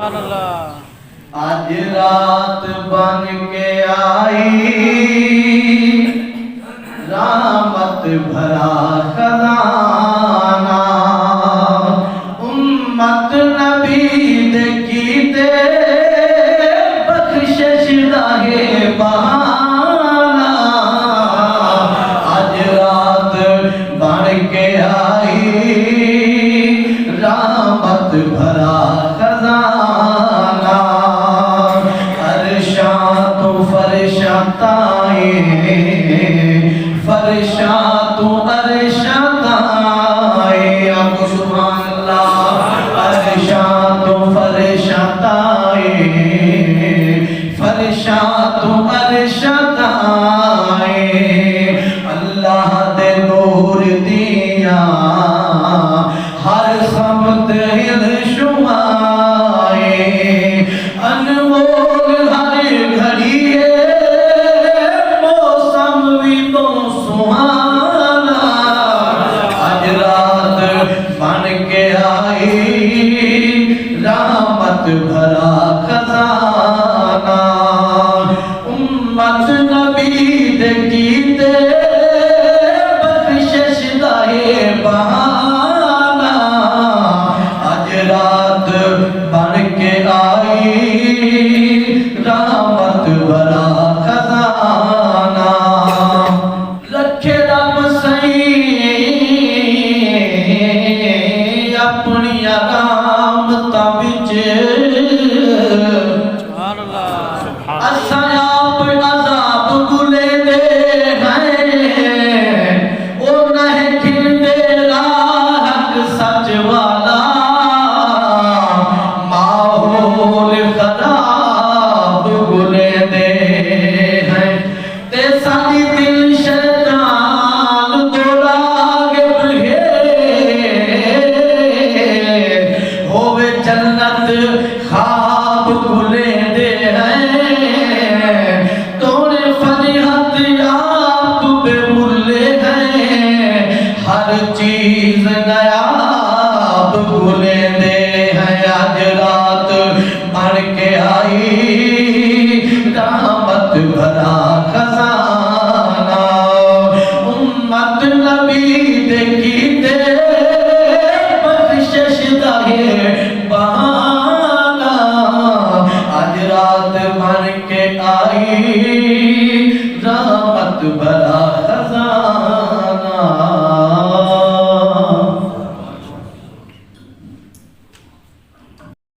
आज रात बन के आई रहमत भरा खजाना, उम्मत नबी दे कीते बख्शिश रहे बहाना। आज रात बन के आई रहमत भरा खजाना, अरशा तो फरशा ताए, फरशा तो अरशा ताए, आपको सुभान अल्लाह। अरशा तो फरशा ताए, फरशा तो अरशा ताए, अल्लाह दे नूर दिया हर समत हिल शुमाए, अनमोल हर घड़ी मौसम भी तो सुहाना। आज रात बन के आई रहमत भरा खजाना, उम्मत नबी दे कीते बख्शिश दाए बहाना। आज रात बन के आई रहमत भरा खजाना, रखे रब सही अपनी रामता विच, असा आप अजाब गुले दे हैं, ओ नहीं खिलते राहक सच वाला, माहौल खराब गुले दे हैं, ते साडी दिल शैतान दौड़ा गे होवे जन्नत